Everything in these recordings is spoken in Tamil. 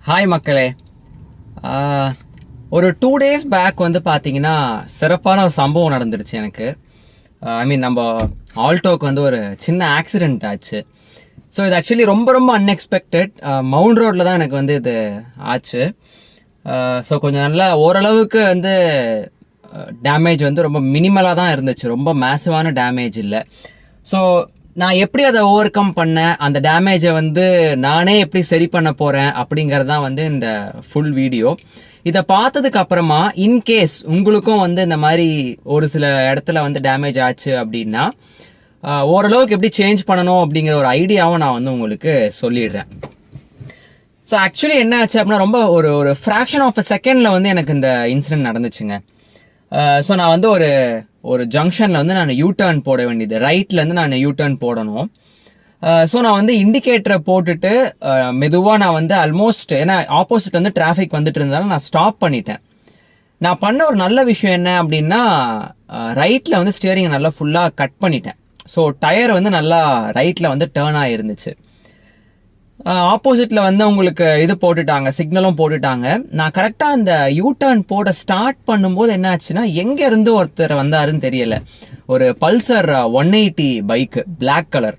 ஹாய் மக்களே. ஒரு 2 days பேக் வந்து பார்த்தீங்கன்னா சிறப்பான ஒரு சம்பவம் நடந்துடுச்சு எனக்கு. நம்ம ஆல்டோக்கு வந்து ஒரு சின்ன ஆக்சிடெண்ட் ஆச்சு. ஸோ இது ஆக்சுவலி ரொம்ப ரொம்ப அன்எக்ஸ்பெக்டட். மவுண்ட் ரோட்டில் தான் எனக்கு வந்து இது ஆச்சு. ஸோ கொஞ்சம் நல்லா ஓரளவுக்கு வந்து டேமேஜ் வந்து ரொம்ப மினிமலாக தான் இருந்துச்சு, ரொம்ப மேசிவான டேமேஜ் இல்லை. ஸோ நான் எப்படி அதை ஓவர் கம் பண்ணேன், அந்த டேமேஜை வந்து நானே எப்படி சரி பண்ண போகிறேன் அப்படிங்கிறது தான் வந்து இந்த ஃபுல் வீடியோ. இதை பார்த்ததுக்கு அப்புறமா இன்கேஸ் உங்களுக்கும் வந்து இந்த மாதிரி ஒரு சில இடத்துல வந்து டேமேஜ் ஆச்சு அப்படின்னா ஓரளவுக்கு எப்படி சேஞ்ச் பண்ணணும் அப்படிங்கிற ஒரு ஐடியாவும் நான் வந்து உங்களுக்கு சொல்லிடுறேன். ஸோ ஆக்சுவலி என்ன ஆச்சு அப்படின்னா ரொம்ப ஒரு ஃப்ராக்ஷன் ஆஃப் அ செகண்டில் வந்து எனக்கு இந்த இன்சிடென்ட் நடந்துச்சுங்க. ஸோ நான் வந்து ஒரு ஜங்ஷனில் வந்து நான் யூ டர்ன் போட வேண்டியது, ரைட்லேருந்து நான் யூ டர்ன் போடணும். ஸோ நான் வந்து இண்டிகேட்டரை போட்டுட்டு மெதுவாக நான் வந்து ஆல்மோஸ்ட், ஏன்னா ஆப்போசிட் வந்து டிராஃபிக் வந்துட்டு இருந்தாலும் நான் ஸ்டாப் பண்ணிட்டேன். நான் பண்ண ஒரு நல்ல விஷயம் என்ன அப்படின்னா, ரைட்டில் வந்து ஸ்டியரிங்கை நல்லா ஃபுல்லாக கட் பண்ணிட்டேன். ஸோ டயர் வந்து நல்லா ரைட்டில் வந்து டேர்ன் ஆகிருந்துச்சு. ஆப்போசிட்டில் வந்து உங்களுக்கு இது போட்டுட்டாங்க, சிக்னலும் போட்டுட்டாங்க. நான் கரெக்டாக அந்த யூ டர்ன் போட ஸ்டார்ட் பண்ணும்போது என்ன ஆச்சுன்னா, எங்கேருந்து ஒருத்தர் வந்தாருன்னு தெரியல. ஒரு பல்சர் 180 பைக்கு, பிளாக் கலர்.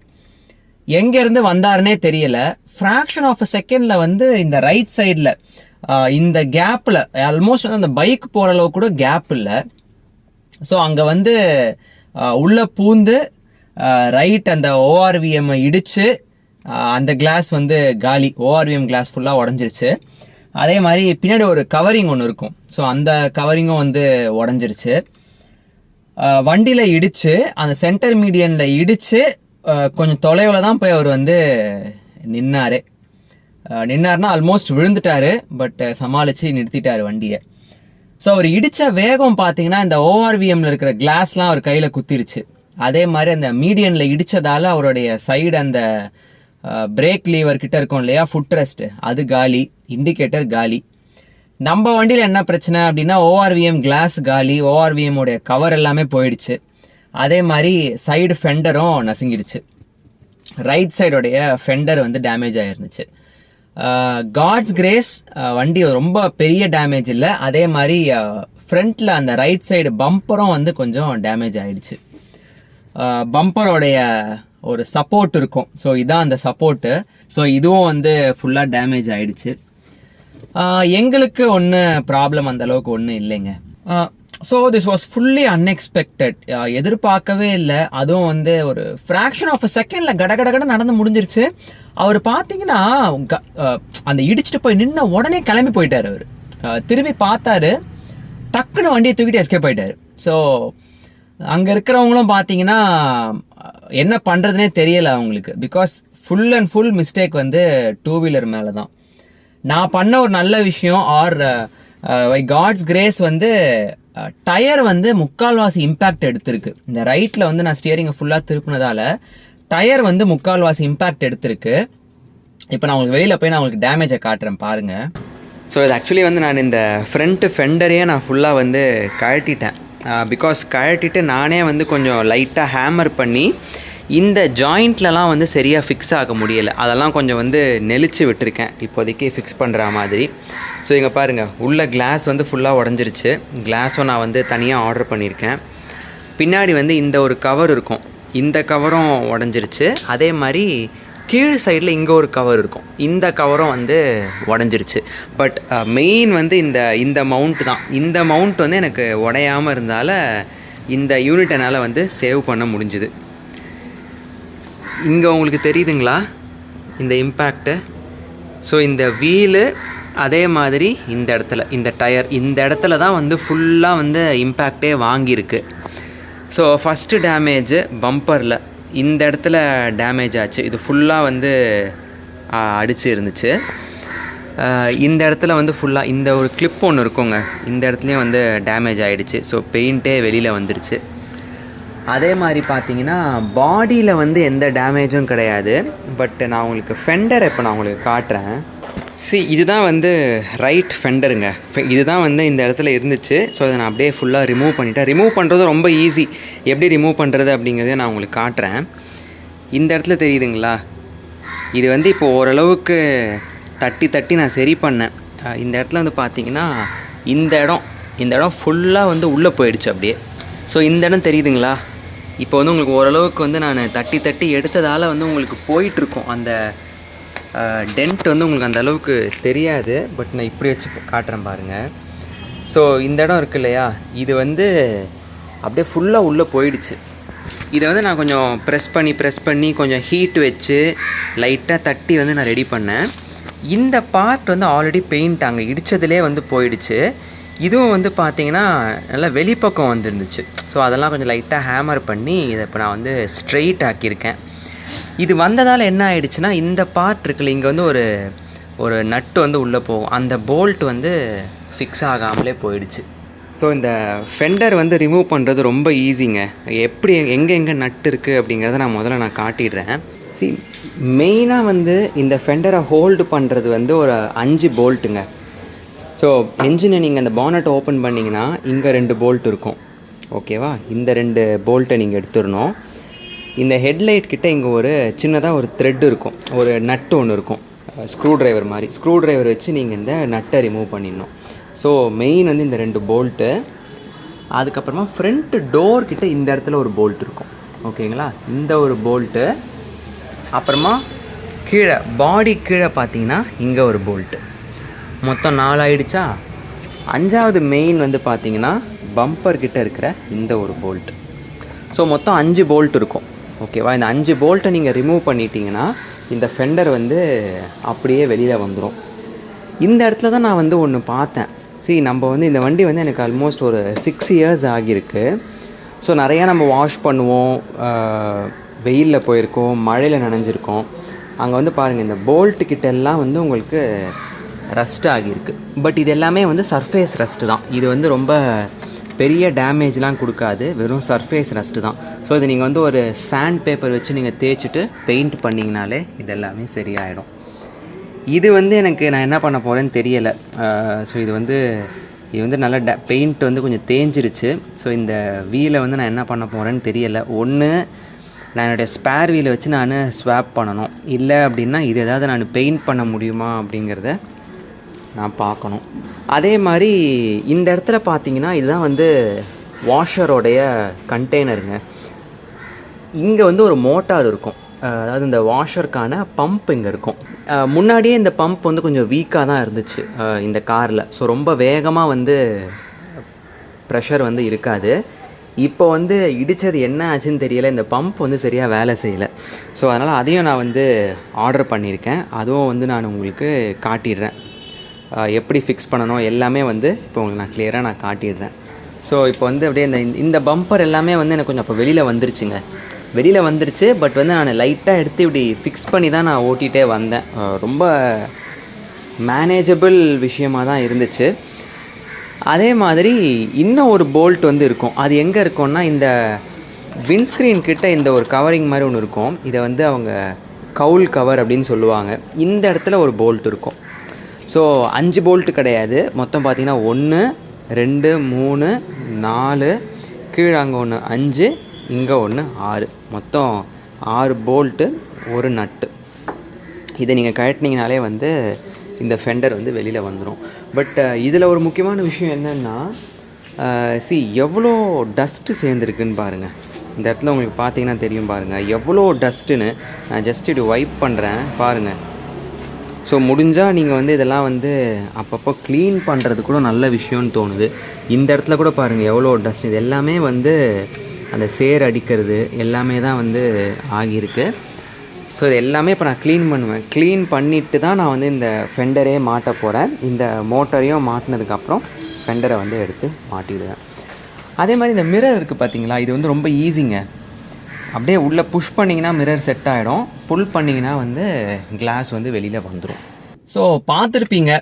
எங்கேருந்து வந்தாருன்னே தெரியல. ஃப்ராக்ஷன் ஆஃப் அ செகண்டில் வந்து இந்த ரைட் சைடில் இந்த கேப்பில் ஆல்மோஸ்ட் வந்து அந்த பைக் போகிற அளவு கூட கேப் இல்லை. ஸோ அங்கே வந்து உள்ளே பூந்து ரைட் அந்த ஓஆர்விஎம் இடித்து அந்த கிளாஸ் வந்து காலி, ஓஆர்விஎம் கிளாஸ் ஃபுல்லாக உடஞ்சிருச்சு. அதே மாதிரி பின்னாடி ஒரு கவரிங் ஒன்று இருக்கும், ஸோ அந்த கவரிங்கும் வந்து உடஞ்சிருச்சு. வண்டியில் இடித்து அந்த சென்டர் மீடியனில் இடித்து கொஞ்சம் தொலைவில் தான் போய் அவர் வந்து நின்னார்னா ஆல்மோஸ்ட் விழுந்துட்டாரு. பட் சமாளித்து நிறுத்திட்டார் வண்டியை. ஸோ அவர் இடித்த வேகம் பார்த்தீங்கன்னா இந்த ஓஆர்விஎம்மில் இருக்கிற கிளாஸ்லாம் அவர் கையில் குத்திருச்சு. அதே மாதிரி அந்த மீடியனில் இடித்ததால் அவருடைய சைடு அந்த பிரேக் லீவர் கிட்ட இருக்கும் இல்லையா, ஃபுட் ரெஸ்ட், அது காலி, இண்டிகேட்டர் காலி. நம்ம வண்டியில் என்ன பிரச்சனை அப்படின்னா, ஓஆர்விஎம் கிளாஸ் காலி, ஓஆர்விஎம் உடைய கவர் எல்லாமே போயிடுச்சு. அதே மாதிரி சைடு ஃபெண்டரும் நசுங்கிடுச்சு. ரைட் சைடுடைய ஃபெண்டர் வந்து டேமேஜ் ஆகிருந்துச்சு. காட்ஸ் கிரேஸ், வண்டி ரொம்ப பெரிய டேமேஜ் இல்லை. அதே மாதிரி ஃப்ரண்ட்டில் அந்த ரைட் சைடு பம்பரும் வந்து கொஞ்சம் டேமேஜ் ஆகிடுச்சு. பம்பரோடைய ஒரு சப்போர்ட் இருக்கும், ஸோ இதான் அந்த சப்போர்ட்டு. ஸோ இதுவும் வந்து ஃபுல்லாக டேமேஜ் ஆகிடுச்சு. எங்களுக்கு ஒன்றும் ப்ராப்ளம் அந்தளவுக்கு ஒன்றும் இல்லைங்க. So this was fully unexpected. எதிர்பார்க்கவே இல்லை. அதுவும் வந்து ஒரு ஃப்ராக்ஷன் ஆஃப் அ செகண்டில் கடகடகட நடந்து முடிஞ்சிருச்சு. அவர் பார்த்தீங்கன்னா அந்த இடிச்சுட்டு போய் நின்ன உடனே கிளம்பி போயிட்டார். அவர் திரும்பி பார்த்தாரு, டக்குன்னு வண்டியை தூக்கிட்டு எஸ்கேப் ஆயிட்டார். ஸோ அங்கே இருக்கிறவங்களும் பார்த்தீங்கன்னா என்ன பண்ணுறதுனே தெரியலை அவங்களுக்கு. Because full and full mistake வந்து டூ வீலர் மேலே தான். நான் பண்ண ஒரு நல்ல விஷயம் ஆர் காட்ஸ் கிரேஸ் வந்து டயர் வந்து முக்கால்வாசி இம்பேக்ட் எடுத்திருக்கு. இந்த ரைட்டில் வந்து நான் ஸ்டியரிங்கை ஃபுல்லாக திருப்பினதால டயர் வந்து முக்கால்வாசி இம்பேக்ட் எடுத்திருக்கு. இப்போ நான் உங்களுக்கு வெளியில் போய் நான் உங்களுக்கு டேமேஜை காட்டுறேன் பாருங்கள். ஸோ இது ஆக்சுவலி வந்து நான் இந்த ஃப்ரண்ட்டு ஃபெண்டரையே நான் ஃபுல்லாக வந்து கழட்டிட்டேன். பிகாஸ் கழட்டிட்டு நானே வந்து கொஞ்சம் லைட்டாக ஹேமர் பண்ணி இந்த ஜாயிண்ட்லலாம் வந்து சரியாக ஃபிக்ஸ் ஆக முடியலை. அதெல்லாம் கொஞ்சம் வந்து நெளிச்சு விட்டுருக்கேன் இப்போதைக்கு ஃபிக்ஸ் பண்ணுற மாதிரி. ஸோ இங்கே பாருங்கள், உள்ள கிளாஸ் வந்து ஃபுல்லாக உடஞ்சிருச்சு. கிளாஸும் நான் வந்து தனியாக ஆர்டர் பண்ணியிருக்கேன். பின்னாடி வந்து இந்த ஒரு கவர் இருக்கும், இந்த கவரும் உடஞ்சிருச்சு. அதே மாதிரி கீழ் சைடில் இங்கே ஒரு கவர் இருக்கும், இந்த கவரும் வந்து உடஞ்சிருச்சு. பட் மெயின் வந்து இந்த மவுண்ட் தான். இந்த மவுண்ட் வந்து எனக்கு உடையாமல் இருந்தால இந்த யூனிட் என்னால் வந்து சேவ் பண்ண முடிஞ்சுது. இங்கே உங்களுக்கு தெரியுதுங்களா இந்த இம்பேக்ட்டு? ஸோ இந்த வீலு, அதே மாதிரி இந்த இடத்துல இந்த டயர், இந்த இடத்துல தான் வந்து ஃபுல்லாக வந்து இம்பேக்டே வாங்கியிருக்கு. ஸோ ஃபஸ்ட்டு டேமேஜு பம்பரில் இந்த இடத்துல டேமேஜ் ஆச்சு. இது ஃபுல்லாக வந்து அடிச்சு இருந்துச்சு. இந்த இடத்துல வந்து ஃபுல்லாக இந்த ஒரு கிளிப் ஒன்று இருக்குங்க, இந்த இடத்துலையும் வந்து டேமேஜ் ஆகிடுச்சு. ஸோ பெயிண்ட்டே வெளியில் வந்துடுச்சு. அதே மாதிரி பார்த்தீங்கன்னா பாடியில் வந்து எந்த டேமேஜும் கிடையாது. பட் நான் உங்களுக்கு ஃபெண்டர் இப்போ நான் உங்களுக்கு காட்டுறேன். இதுதான் வந்து ரைட் ஃபெண்டருங்க. இதுதான் வந்து இந்த இடத்துல இருந்துச்சு. ஸோ அதை நான் அப்படியே ஃபுல்லாக ரிமூவ் பண்ணிட்டேன். ரிமூவ் பண்ணுறது ரொம்ப ஈஸி. எப்படி ரிமூவ் பண்ணுறது அப்படிங்கிறத நான் உங்களுக்கு காட்டுறேன். இந்த இடத்துல தெரியுதுங்களா, இது வந்து இப்போ ஓரளவுக்கு தட்டி தட்டி நான் சரி பண்ணேன். இந்த இடத்துல வந்து பார்த்தீங்கன்னா இந்த இடம் ஃபுல்லாக வந்து உள்ளே போயிடுச்சு அப்படியே. ஸோ இந்த இடம் தெரியுதுங்களா? இப்போ வந்து உங்களுக்கு ஓரளவுக்கு வந்து நான் தட்டி தட்டி எடுத்ததால் வந்து உங்களுக்கு போயிட்டுருக்கோம். அந்த டென்ட் வந்து உங்களுக்கு அந்த அளவுக்கு தெரியாது. பட் நான் இப்படி வச்சு காட்டுறேன் பாருங்கள். ஸோ இந்த இடம் இருக்கு இல்லையா, இது வந்து அப்படியே ஃபுல்லாக உள்ளே போயிடுச்சு. இதை வந்து நான் கொஞ்சம் ப்ரெஸ் பண்ணி கொஞ்சம் ஹீட் வச்சு லைட்டாக தட்டி வந்து நான் ரெடி பண்ணேன். இந்த பார்ட் வந்து ஆல்ரெடி பெயிண்ட் அங்கே இடித்ததுலே வந்து போயிடுச்சு. இதுவும் வந்து பார்த்திங்கன்னா நல்லா வெளிப்பக்கம் வந்துருந்துச்சு. ஸோ அதெல்லாம் கொஞ்சம் லைட்டாக ஹேமர் பண்ணி இதை இப்போ நான் வந்து ஸ்ட்ரெயிட் ஆக்கியிருக்கேன். இது வந்ததால் என்ன ஆகிடுச்சுன்னா, இந்த பார்ட் இருக்குல்ல, இங்கே வந்து ஒரு நட்டு வந்து உள்ளே போகும். அந்த போல்ட் வந்து ஃபிக்ஸ் ஆகாமலே போயிடுச்சு. ஸோ இந்த ஃபெண்டர் வந்து ரிமூவ் பண்ணுறது ரொம்ப ஈஸிங்க. எப்படி எங்கே நட்டு இருக்குது அப்படிங்கிறத நான் முதல்ல காட்டிடுறேன். மெயினாக வந்து இந்த ஃபெண்டரை ஹோல்டு பண்ணுறது வந்து ஒரு 5 போல்ட்டுங்க. ஸோ என்ஜினை நீங்கள் அந்த பானட்டை ஓப்பன் பண்ணிங்கன்னா இங்கே 2 போல்ட் இருக்கும். ஓகேவா? இந்த 2 போல்ட்டை நீங்கள் எடுத்துடணும். இந்த ஹெட்லைட் கிட்டே இங்கே ஒரு சின்னதாக ஒரு த்ரெட் இருக்கும், ஒரு நட்டு ஒன்று இருக்கும், ஸ்க்ரூ ட்ரைவர் மாதிரி. ஸ்க்ரூ ட்ரைவர் வச்சு நீங்கள் இந்த நட்டை ரிமூவ் பண்ணிடணும். ஸோ மெயின் வந்து இந்த 2 போல்ட்டு. அதுக்கப்புறமா ஃப்ரண்ட் டோர் கிட்டே இந்த இடத்துல ஒரு போல்ட் இருக்கும். ஓகேங்களா? இந்த ஒரு போல்ட்டு. அப்புறமா கீழே பாடி கீழே பார்த்தீங்கன்னா இங்கே ஒரு போல்ட்டு. மொத்தம் 4 ஆகிடுச்சா? 5வது மெயின் வந்து பார்த்தீங்கன்னா பம்பர் கிட்டே இருக்கிற இந்த ஒரு போல்ட்டு. ஸோ மொத்தம் 5 போல்ட் இருக்கும். ஓகேவா? இந்த 5 போல்ட்டை நீங்கள் ரிமூவ் பண்ணிட்டீங்கன்னா இந்த ஃபெண்டர் வந்து அப்படியே வெளியில் வந்துடும். இந்த இடத்துல தான் நான் வந்து ஒன்று பார்த்தேன். நம்ம வந்து இந்த வண்டி வந்து எனக்கு ஆல்மோஸ்ட் ஒரு 6 இயர்ஸ் ஆகியிருக்கு. ஸோ நிறையா நம்ம வாஷ் பண்ணுவோம், வெயிலில் போயிருக்கோம், மழையில் நனைஞ்சிருக்கோம். அங்கே வந்து பாருங்கள், இந்த போல்ட்டு கிட்டெல்லாம் வந்து உங்களுக்கு ரஸ்ட் ஆகியிருக்கு. பட் இது எல்லாமே வந்து சர்ஃபேஸ் ரஸ்ட்டு தான். இது வந்து ரொம்ப பெரிய டேமேஜ்லாம் கொடுக்காது, வெறும் சர்ஃபேஸ் ரஸ்ட்டு தான். ஸோ இது நீங்கள் வந்து ஒரு சாண்ட் பேப்பர் வச்சு நீங்கள் தேய்ச்சிட்டு பெயிண்ட் பண்ணிங்கனாலே இது எல்லாமே சரியாயிடும். இது வந்து நான் என்ன பண்ண போகிறேன்னு தெரியலை. ஸோ இது வந்து நல்லா பெயிண்ட் வந்து கொஞ்சம் தேஞ்சிருச்சு. ஸோ இந்த வீலை வந்து நான் என்ன பண்ண போகிறேன்னு தெரியலை. ஒன்று நான் என்னுடைய ஸ்பேர் வீலை வச்சு நான் ஸ்வாப் பண்ணணும், இல்லை அப்படின்னா இது ஏதாவது நான் பெயிண்ட் பண்ண முடியுமா அப்படிங்கிறத நான் பார்க்கணும். அதே மாதிரி இந்த இடத்துல பார்த்தீங்கன்னா இதுதான் வந்து வாஷரோடைய கண்டெய்னருங்க. இங்கே வந்து ஒரு மோட்டார் இருக்கும், அதாவது இந்த வாஷருக்கான பம்ப் இங்கே இருக்கும். முன்னாடியே இந்த பம்ப் வந்து கொஞ்சம் வீக்காக தான் இருந்துச்சு இந்த காரில். ஸோ ரொம்ப வேகமாக வந்து ப்ரெஷர் வந்து இருக்காது. இப்போ வந்து இடித்தது என்ன ஆச்சுன்னு தெரியலை, இந்த பம்ப் வந்து சரியாக வேலை செய்யலை. ஸோ அதனால் அதையும் நான் வந்து ஆர்டர் பண்ணியிருக்கேன். அதுவும் வந்து நான் உங்களுக்கு காட்டிடுறேன், எப்படி ஃபிக்ஸ் பண்ணணும் எல்லாமே வந்து இப்போ உங்களுக்கு நான் கிளியராக காட்டிடுறேன். ஸோ இப்போ வந்து அப்படியே இந்த பம்பர் எல்லாமே வந்து எனக்கு கொஞ்சம் அப்போ வெளியில் வந்துருச்சு. பட் வந்து நான் லைட்டாக எடுத்து இப்படி ஃபிக்ஸ் பண்ணி தான் நான் ஓட்டிகிட்டே வந்தேன். ரொம்ப மேனேஜபிள் விஷயமாக தான் இருந்துச்சு. அதே மாதிரி இன்னும் ஒரு போல்ட் வந்து இருக்கும். அது எங்கே இருக்கும்னா, இந்த விண்ட்ஸ்க்ரீன் கிட்ட இந்த ஒரு கவரிங் மாதிரி ஒன்று இருக்கும். இதை வந்து அவங்க கவுல் கவர் அப்படின்னு சொல்லுவாங்க. இந்த இடத்துல ஒரு போல்ட் இருக்கும். ஸோ 5 போல்ட்டு கிடையாது, மொத்தம் பார்த்திங்கன்னா 1 2 3 4, கீழே அங்கே ஒன்று 5, இங்கே ஒன்று 6, மொத்தம் 6 போல்ட்டு, ஒரு நட்டு. இதை நீங்கள் கழட்டினீங்கனாலே வந்து இந்த ஃபெண்டர் வந்து வெளியில் வந்துடும். பட் இதில் ஒரு முக்கியமான விஷயம் என்னென்னா, எவ்வளோ டஸ்ட்டு சேர்ந்துருக்குன்னு பாருங்கள். இந்த இடத்துல உங்களுக்கு பார்த்தீங்கன்னா தெரியும் பாருங்கள் எவ்வளோ டஸ்ட்டுன்னு. நான் ஜஸ்ட் இப்படி வைப் பண்ணுறேன் பாருங்கள். ஸோ முடிஞ்சால் நீங்கள் வந்து இதெல்லாம் வந்து அப்பப்போ க்ளீன் பண்ணுறது கூட நல்ல விஷயம்னு தோணுது. இந்த இடத்துல கூட பாருங்கள் எவ்வளோ டஸ்ட். இது எல்லாமே வந்து அந்த சேர் அடிக்கிறது எல்லாமே தான் வந்து ஆகியிருக்கு. ஸோ இது எல்லாமே இப்போ நான் க்ளீன் பண்ணுவேன். க்ளீன் பண்ணிவிட்டு தான் நான் வந்து இந்த ஃபெண்டரே மாட்ட போகிறேன். இந்த மோட்டரையும் மாட்டினதுக்கப்புறம் ஃபெண்டரை வந்து எடுத்து மாட்டிடுவேன். அதே மாதிரி இந்த மிரர் இருக்குது பார்த்தீங்களா, இது வந்து ரொம்ப ஈஸிங்க. அப்படியே உள்ளே புஷ் பண்ணிங்கன்னா மிரர் செட் ஆகிடும், புல் பண்ணிங்கன்னா வந்து கிளாஸ் வந்து வெளியில் வந்துடும். ஸோ பார்த்துருப்பீங்க,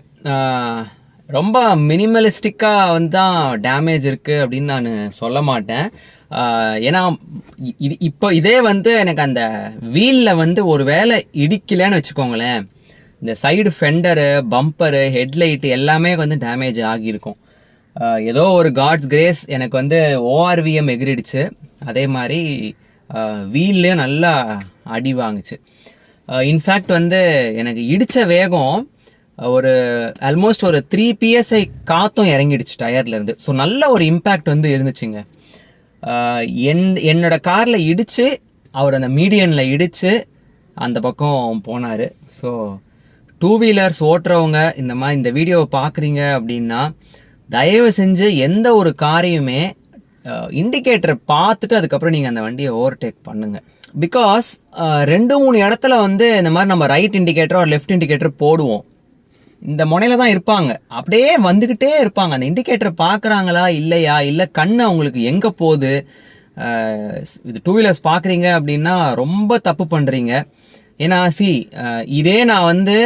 ரொம்ப மினிமலிஸ்டிக்காக வந்து தான் டேமேஜ் இருக்குது அப்படின்னு நான் சொல்ல மாட்டேன். ஏன்னா இப்போ இதே வந்து எனக்கு அந்த வீலில் வந்து ஒரு வேளை இடிக்கலன்னு வச்சுக்கோங்களேன், இந்த சைடு ஃபெண்டரு, பம்பரு, ஹெட்லைட்டு எல்லாமே வந்து டேமேஜ் ஆகியிருக்கும். ஏதோ ஒரு காட்ஸ் கிரேஸ் எனக்கு வந்து ஓஆர்விஎம் எகிரிடுச்சு. அதே மாதிரி வீல்லையும் நல்லா அடி வாங்குச்சு. இன்ஃபேக்ட் வந்து எனக்கு இடித்த வேகம் ஒரு ஆல்மோஸ்ட் ஒரு 3 PSI காற்றும் இறங்கிடுச்சு டயர்லேருந்து. ஸோ நல்ல ஒரு இம்பேக்ட் வந்து இருந்துச்சுங்க. என்னோட காரில் இடித்து அவர் அந்த மீடியனில் இடித்து அந்த பக்கம் போனார். ஸோ 2 வீலர்ஸ் ஓட்டுறவங்க இந்த மாதிரி இந்த வீடியோவை பார்க்குறீங்க அப்படின்னா தயவு செஞ்சு எந்த ஒரு காரையுமே இண்டிகேட்டரை பார்த்துட்டு அதுக்கப்புறம் நீங்கள் அந்த வண்டியை ஓவர்டேக் பண்ணுங்கள். பிகாஸ் 2-3 இடத்துல வந்து இந்த மாதிரி நம்ம ரைட் இண்டிகேட்டர் ஒரு லெஃப்ட் இண்டிகேட்டர் போடுவோம். இந்த முனையில தான் இருப்பாங்க, அப்படியே வந்துக்கிட்டே இருப்பாங்க. அந்த இண்டிகேட்டர் பார்க்குறாங்களா இல்லையா, இல்லை கண்ணு அவங்களுக்கு எங்கே போகுது. இது 2 வீலர்ஸ் பார்க்குறீங்க அப்படின்னா ரொம்ப தப்பு பண்ணுறீங்க. ஏன்னா இதே நான் வந்து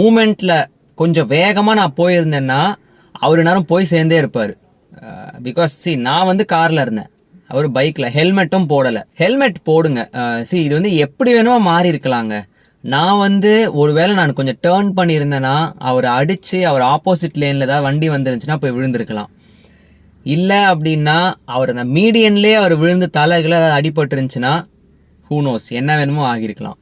மூமெண்ட்டில் கொஞ்சம் வேகமாக நான் போயிருந்தேன்னா அவர் நேரம் போய் சேர்ந்தே இருப்பார். பிகாஸ் நான் வந்து காரில் இருந்தேன், அவர் பைக்கில். ஹெல்மெட்டும் போடலை. ஹெல்மெட் போடுங்க. இது வந்து எப்படி வேணுமோ மாறி இருக்கலாங்க. நான் வந்து ஒருவேளை நான் கொஞ்சம் டேர்ன் பண்ணியிருந்தேன்னா அவர் அடித்து அவர் ஆப்போசிட் லேனில் ஏதாவது வண்டி வந்துருந்துச்சுன்னா போய் விழுந்திருக்கலாம். இல்லை அப்படின்னா அவர் அந்த மீடியன்லேயே அவர் விழுந்து தலைகளை அடிபட்டு இருந்துச்சுன்னா ஹூனோஸ் என்ன வேணுமோ ஆகியிருக்கலாம்.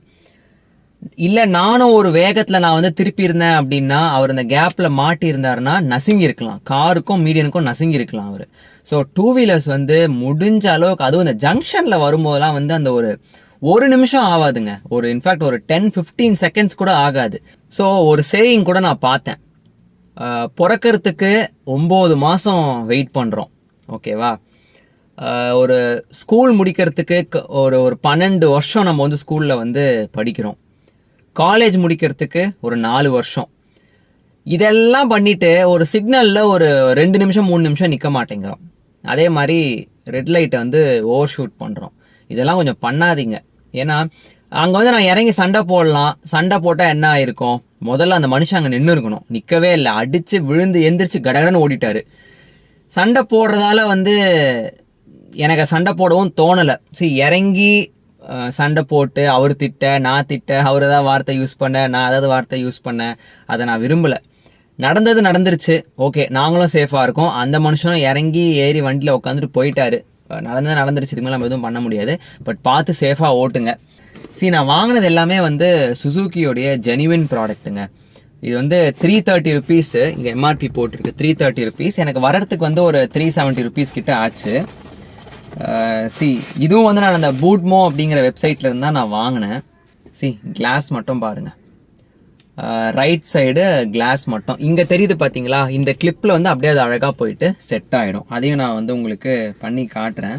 இல்லை நானும் ஒரு வேகத்தில் நான் வந்து திருப்பி இருந்தேன் அப்படின்னா அவர் அந்த கேப்பில் மாட்டியிருந்தாருன்னா நசுங்கி இருக்கலாம். காருக்கும் மீடியனுக்கும் நசுங்கி இருக்கலாம் அவர். ஸோ 2 வீலர்ஸ் வந்து முடிஞ்ச அளவுக்கு, அதுவும் இந்த ஜங்ஷனில் வரும்போதெல்லாம் வந்து அந்த ஒரு நிமிஷம் ஆகாதுங்க. இன்ஃபேக்ட் ஒரு 10-15 செகண்ட்ஸ் கூட ஆகாது. ஸோ ஒரு சேயிங் கூட நான் பார்த்தேன், பிறக்கிறதுக்கு 9 மாதம் வெயிட் பண்ணுறோம், ஓகேவா. ஒரு ஸ்கூல் முடிக்கிறதுக்கு ஒரு 12 வருஷம் நம்ம வந்து ஸ்கூலில் வந்து படிக்கிறோம். காலேஜ் முடிக்கிறதுக்கு ஒரு 4 வருஷம். இதெல்லாம் பண்ணிட்டு ஒரு சிக்னலில் ஒரு 2 நிமிஷம் 3 நிமிஷம் நிற்க மாட்டேங்கிறோம். அதே மாதிரி ரெட் லைட்டை வந்து ஓவர் ஷூட் பண்ணுறோம். இதெல்லாம் கொஞ்சம் பண்ணாதீங்க. ஏன்னா அங்கே வந்து நான் இறங்கி சண்டை போடலாம். சண்டை போட்டால் என்ன ஆயிருக்கும், முதல்ல அந்த மனுஷன் அங்கே நின்று இருக்கணும், நிற்கவே இல்லை, அடித்து விழுந்து எந்திரிச்சு கடகடன்னு ஓடிட்டாரு. சண்டை போடுறதால வந்து எனக்கு சண்டை போடவும் தோணலை. இறங்கி சண்டை போட்டு அவர் திட்ட, நான் திட்ட, அவர் ஏதாவது வார்த்தை யூஸ் பண்ண, நான் ஏதாவது வார்த்தை யூஸ் பண்ண, அதை நான் விரும்பலை. நடந்தது நடந்துருச்சு, ஓகே, நாங்களும் சேஃபாக இருக்கோம். அந்த மனுஷனும் இறங்கி ஏறி வண்டியில் உட்காந்துட்டு போயிட்டாரு. நடந்துருச்சு, இதுக்கு மேலே நம்ம எதுவும் பண்ண முடியாது. பட் பார்த்து சேஃபாக ஓட்டுங்க. நான் வாங்கினது எல்லாமே வந்து சுசுக்கியோடைய ஜெனிவின் ப்ராடக்ட்டுங்க. இது வந்து 330 ருபீஸ், இங்கே எம்ஆர்பி போட்டிருக்கு 330 ருபீஸ். எனக்கு வரத்துக்கு வந்து ஒரு 370 ருபீஸ் கிட்ட ஆச்சு. இதுவும் வந்து நான் அந்த பூட்மோ அப்படிங்கிற வெப்சைட்ல இருந்து தான் நான் வாங்கினேன். கிளாஸ் மட்டும் பாருங்க, ரைட் சைடு கிளாஸ் மட்டும் இங்கே தெரியுது பார்த்தீங்களா. இந்த கிளிப்பில் வந்து அப்படியே அது அழகாக போயிட்டு செட் ஆகிடும். அதையும் நான் வந்து உங்களுக்கு பண்ணி காட்டுறேன்.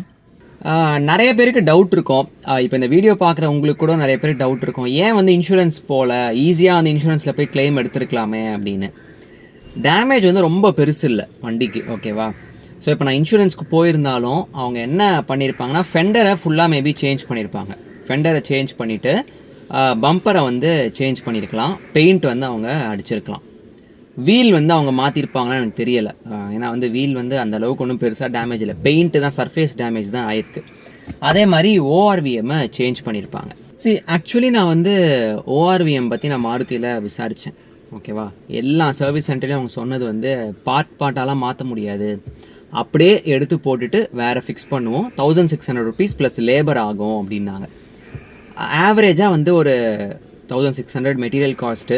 நிறைய பேருக்கு டவுட் இருக்கும், இப்போ இந்த வீடியோ பார்க்குற உங்களுக்கு கூட நிறைய பேருக்கு டவுட் இருக்கும், ஏன் வந்து இன்சூரன்ஸ் போல் ஈஸியாக அந்த இன்சூரன்ஸில் போய் கிளைம் எடுத்துருக்கலாமே அப்படின்னு. டேமேஜ் வந்து ரொம்ப பெருசு இல்லை வண்டிக்கு, ஓகேவா. ஸோ இப்போ நான் இன்சூரன்ஸ்க்கு போயிருந்தாலும் அவங்க என்ன பண்ணியிருப்பாங்கன்னா ஃபெண்டரை ஃபுல்லாக மேபி சேஞ்ச் பண்ணியிருப்பாங்க. ஃபெண்டரை சேஞ்ச் பண்ணிவிட்டு பம்பரை வந்து சேஞ்ச் பண்ணியிருக்கலாம், பெயிண்ட் வந்து அவங்க அடிச்சிருக்கலாம். வீல் வந்து அவங்க மாற்றிருப்பாங்கன்னு எனக்கு தெரியலை. ஏன்னா வந்து வீல் வந்து அந்த அளவுக்கு ஒன்றும் பெருசாக டேமேஜ் இல்லை, பெயிண்ட்டு தான், சர்ஃபேஸ் டேமேஜ் தான் ஆயிருக்கு. அதே மாதிரி ஓஆர்விஎம்மை சேஞ்ச் பண்ணியிருப்பாங்க. ஆக்சுவலி நான் வந்து ஓஆர்விஎம் பற்றி நான் மாருதியில் விசாரித்தேன், ஓகேவா. எல்லா சர்வீஸ் சென்டர்லையும் அவங்க சொன்னது வந்து பார்ட்டாலாம் மாற்ற முடியாது, அப்படியே எடுத்து போட்டுட்டு வேறு ஃபிக்ஸ் பண்ணுவோம், 1600 ருபீஸ் ப்ளஸ் லேபர் ஆகும் அப்படின்னாங்க. ஆவரேஜாக வந்து ஒரு 1600 மெட்டீரியல் காஸ்ட்டு,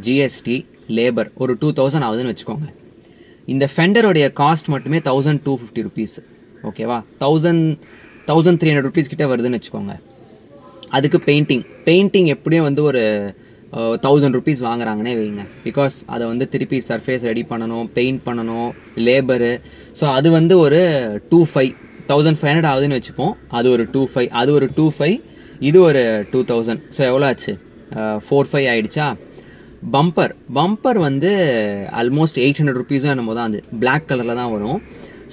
ஜிஎஸ்டி, லேபர் ஒரு 2000 ஆகுதுன்னு வச்சுக்கோங்க. இந்த ஃபெண்டருடைய காஸ்ட் மட்டுமே 1250 ருபீஸ், ஓகேவா. 1300 ருபீஸ் கிட்டே வருதுன்னு வச்சுக்கோங்க. அதுக்கு பெயிண்டிங் எப்படியும் வந்து ஒரு 1000 ருபீஸ் வாங்குறாங்கன்னே வைங்க. பிகாஸ் அதை வந்து திருப்பி சர்ஃபேஸ் ரெடி பண்ணணும், பெயிண்ட் பண்ணணும், லேபரு. ஸோ அது வந்து ஒரு 1500 ஆகுதுன்னு வச்சுப்போம். அது ஒரு 2500, அது ஒரு 2500, இது ஒரு 2000. ஸோ எவ்வளோ ஆச்சு, 4500 ஆகிடுச்சா. பம்பர் வந்து ஆல்மோஸ்ட் 800 ருபீஸும் என்னமோ தான், அது பிளாக் கலரில் தான் வரும்.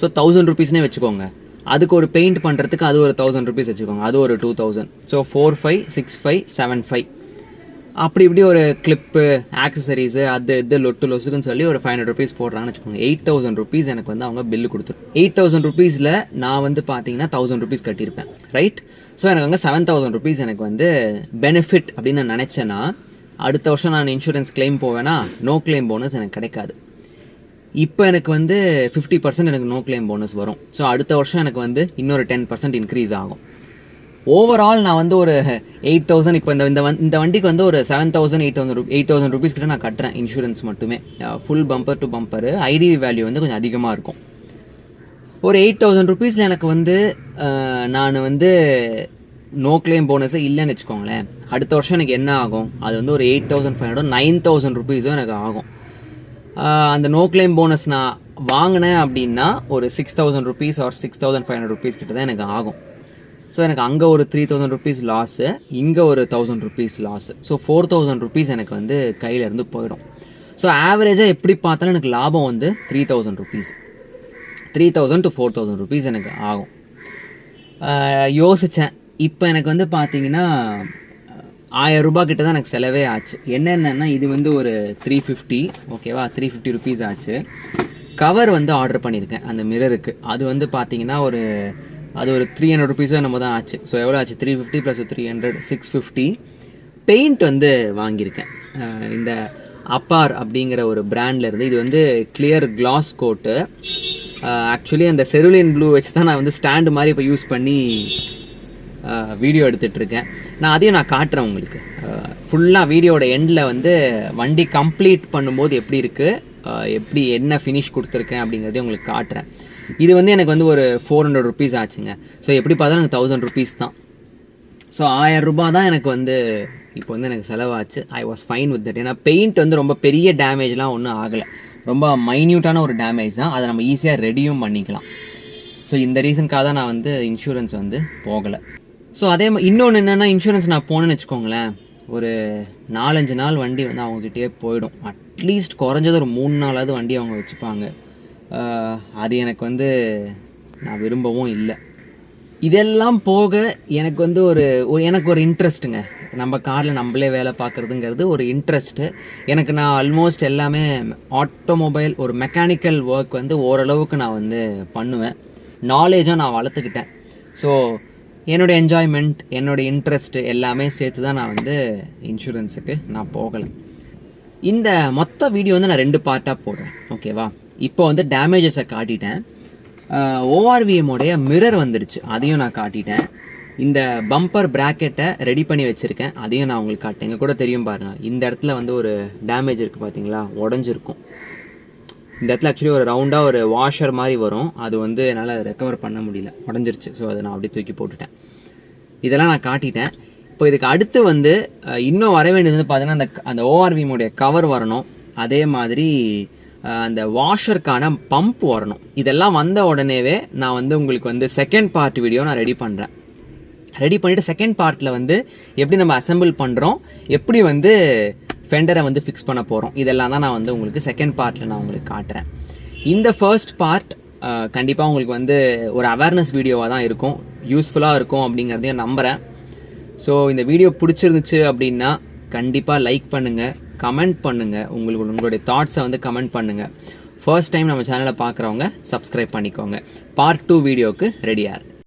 ஸோ 1000 ருபீஸ்னே வச்சுக்கோங்க. அதுக்கு ஒரு பெயிண்ட் பண்ணுறதுக்கு அது ஒரு 1000 ருபீஸ் வச்சுக்கோங்க, அது ஒரு 2000. ஸோ 4500, 6500, 7500 அப்படி இப்படி ஒரு கிளிப்பு, ஆக்சசரிஸு, அது இது லொட்டு லொசுக்குன்னு சொல்லி ஒரு 500 ருபீஸ் போடுறாங்கன்னு வச்சுக்கோங்க. 8000 ருபீஸ் எனக்கு வந்து அவங்க பில்லு கொடுத்துரும். 8000 ருபீஸில் நான் வந்து பார்த்தீங்கன்னா 1000 ருபீஸ் கட்டியிருப்பேன், ரைட். ஸோ எனக்கு அங்கே 7000 ருபீஸ் எனக்கு வந்து பெனிஃபிட் அப்படின்னு நான் நினச்சேன்னா, அடுத்த வருஷம் நான் இன்சூரன்ஸ் கிளைம் போவேன்னா நோ கிளைம் போனஸ் எனக்கு கிடைக்காது. இப்போ எனக்கு வந்து 50% எனக்கு நோ கிளைம் போனஸ் வரும். ஸோ அடுத்த வருஷம் எனக்கு வந்து இன்னொரு 10% இன்க்ரீஸ் ஆகும். ஓவரால் நான் வந்து ஒரு 8,000 இப்போ இந்த வண்டிக்கு வந்து ஒரு 7,000 8,000 ருபீஸ் கிட்ட நான் கட்டுறேன் இன்சூரன்ஸ் மட்டுமே. Full bumper to bumper. ITV value வந்து கொஞ்சம் அதிகமாக இருக்கும். ஒரு 8,000 ருபீஸில் எனக்கு வந்து நான் வந்து நோ கிளைம் போனஸே இல்லைன்னு வச்சுக்கோங்களேன். அடுத்த வருஷம் எனக்கு என்ன ஆகும், அது வந்து ஒரு 8,500 9,000 ருபீஸும் எனக்கு ஆகும். அந்த நோ கிளைம் போனஸ் நான் வாங்கினேன் அப்படின்னா ஒரு 6,000 ருபீஸ் ஆர் 6,500 ருபீஸ் கிட்ட தான் எனக்கு ஆகும். ஸோ எனக்கு அங்கே ஒரு 3,000 ருபீஸ் லாஸு, இங்கே ஒரு 1,000 ருபீஸ் லாஸு. ஸோ 4,000 ருபீஸ் எனக்கு வந்து கையிலேருந்து போயிடும். ஸோ ஆவரேஜாக எப்படி பார்த்தாலும் எனக்கு லாபம் வந்து 3,000 ருபீஸ். 3,000 to 4,000 ருபீஸ் எனக்கு ஆகும். யோசித்தேன். இப்போ எனக்கு வந்து பார்த்தீங்கன்னா 1,000 ரூபா கிட்ட தான் எனக்கு செலவே ஆச்சு. என்னென்னா இது வந்து ஒரு 350, ஓகேவா, 350 ருபீஸ் ஆச்சு. கவர் வந்து ஆர்டர் பண்ணியிருக்கேன் அந்த மிரருக்கு. அது வந்து பார்த்தீங்கன்னா அது ஒரு 300 ருபீஸோ நம்ம தான் ஆச்சு. ஸோ எவ்வளோ ஆச்சு, 350 + 300 650. பெயிண்ட் வந்து வாங்கியிருக்கேன் இந்த அப்பார் அப்படிங்கிற ஒரு பிராண்ட்லேருந்து. இது வந்து கிளியர் கிளாஸ் கோட்டு. ஆக்சுவலி அந்த செருலின் ப்ளூ வச்சு தான் நான் வந்து ஸ்டாண்டு மாதிரி இப்போ யூஸ் பண்ணி வீடியோ எடுத்துகிட்ருக்கேன். நான் அதையும் நான் காட்டுறேன் உங்களுக்கு. ஃபுல்லாக வீடியோட எண்டில் வந்து வண்டி கம்ப்ளீட் பண்ணும்போது எப்படி இருக்குது, எப்படி என்ன ஃபினிஷ் கொடுத்துருக்கேன் அப்படிங்கிறதையும் உங்களுக்கு காட்டுறேன். இது வந்து எனக்கு வந்து ஒரு 400 ருபீஸ் ஆச்சுங்க. ஸோ எப்படி பார்த்தாலும் எனக்கு 1,000 ருபீஸ் தான். ஸோ 1,000 ரூபா தான் எனக்கு வந்து இப்போ வந்து எனக்கு செலவாச்சு. I was fine with that. ஏன்னா பெயிண்ட் வந்து ரொம்ப பெரிய டேமேஜ்லாம் ஒன்றும் ஆகலை, ரொம்ப மைன்யூட்டான ஒரு டேமேஜ் தான். அதை நம்ம ஈஸியாக ரெடியும் பண்ணிக்கலாம். ஸோ இந்த ரீசனுக்காக தான் நான் வந்து இன்சூரன்ஸ் வந்து போகலை. ஸோ அதே மாதிரி இன்னொன்று என்னென்னா, இன்சூரன்ஸ் நான் போனேன்னு வச்சுக்கோங்களேன், ஒரு 4-5 நாள் வண்டி வந்து அவங்கக்கிட்டே போயிடும். அட்லீஸ்ட் குறைஞ்சது ஒரு 3 நாளாவது வண்டி அவங்க வச்சுப்பாங்க. அது எனக்கு வந்து நான் விரும்பவும் இல்லை. இதெல்லாம் போக எனக்கு வந்து எனக்கு ஒரு இன்ட்ரெஸ்ட்டுங்க. நம்ம காரில் நம்மளே வேலை பார்க்குறதுங்கிறது ஒரு இன்ட்ரெஸ்ட்டு எனக்கு. நான் ஆல்மோஸ்ட் எல்லாமே ஆட்டோமொபைல், ஒரு மெக்கானிக்கல் ஒர்க் வந்து ஓரளவுக்கு நான் வந்து பண்ணுவேன். நாலேஜாக நான் வளர்த்துக்கிட்டேன். ஸோ என்னோடய என்ஜாய்மெண்ட், என்னோடய இன்ட்ரெஸ்ட்டு எல்லாமே சேர்த்து தான் நான் வந்து இன்சூரன்ஸுக்கு நான் போகலை. இந்த மொத்த வீடியோ வந்து நான் 2 பார்ட்டாக போடுறேன், ஓகேவா. இப்போ வந்து டேமேஜஸை காட்டிட்டேன். ஓஆர்விஎம்மோடைய மிரர் வந்துடுச்சு, அதையும் நான் காட்டிட்டேன். இந்த பம்பர் ப்ராக்கெட்டை ரெடி பண்ணி வச்சுருக்கேன், அதையும் நான் உங்களுக்கு காட்டேன். எங்கள் கூட தெரியும் பாருங்கள், இந்த இடத்துல வந்து ஒரு டேமேஜ் இருக்குது பார்த்தீங்களா, உடஞ்சிருக்கும். இந்த இடத்துல ஆக்சுவலி ஒரு ரவுண்டாக ஒரு வாஷர் மாதிரி வரும், அது வந்து என்னால் ரெக்கவர் பண்ண முடியல, உடஞ்சிருச்சு. ஸோ அதை நான் அப்படியே தூக்கி போட்டுட்டேன். இதெல்லாம் நான் காட்டிட்டேன். இப்போ இதுக்கு அடுத்து வந்து இன்னும் வர வேண்டியது வந்து பார்த்தீங்கன்னா அந்த ஓஆர்விஎம்முடைய கவர் வரணும். அதே மாதிரி அந்த வாஷருக்கான பம்ப் வரணும். இதெல்லாம் வந்த உடனேவே நான் வந்து உங்களுக்கு வந்து செகண்ட் பார்ட் வீடியோ நான் ரெடி பண்ணுறேன். ரெடி பண்ணிவிட்டு செகண்ட் பார்ட்டில் வந்து எப்படி நம்ம அசெம்பிள் பண்ணுறோம், எப்படி வந்து ஃபெண்டரை வந்து ஃபிக்ஸ் பண்ண போகிறோம், இதெல்லாம் தான் நான் வந்து உங்களுக்கு செகண்ட் பார்ட்டில் நான் உங்களுக்கு காட்டுறேன். இந்த ஃபர்ஸ்ட் பார்ட் கண்டிப்பாக உங்களுக்கு வந்து ஒரு அவேர்னஸ் வீடியோவாக தான் இருக்கும், யூஸ்ஃபுல்லாக இருக்கும் அப்படிங்கிறதையும் நம்புகிறேன். ஸோ இந்த வீடியோ பிடிச்சிருந்துச்சு அப்படின்னா கண்டிப்பாக லைக் பண்ணுங்கள், கமெண்ட் பண்ணுங்கள், உங்களுடைய தாட்ஸை வந்து கமெண்ட் பண்ணுங்கள். ஃபர்ஸ்ட் டைம் நம்ம சேனலை பார்க்குறவங்க சப்ஸ்கிரைப் பண்ணிக்கோங்க. பார்ட் 2 வீடியோவுக்கு ரெடியாக இருக்கு.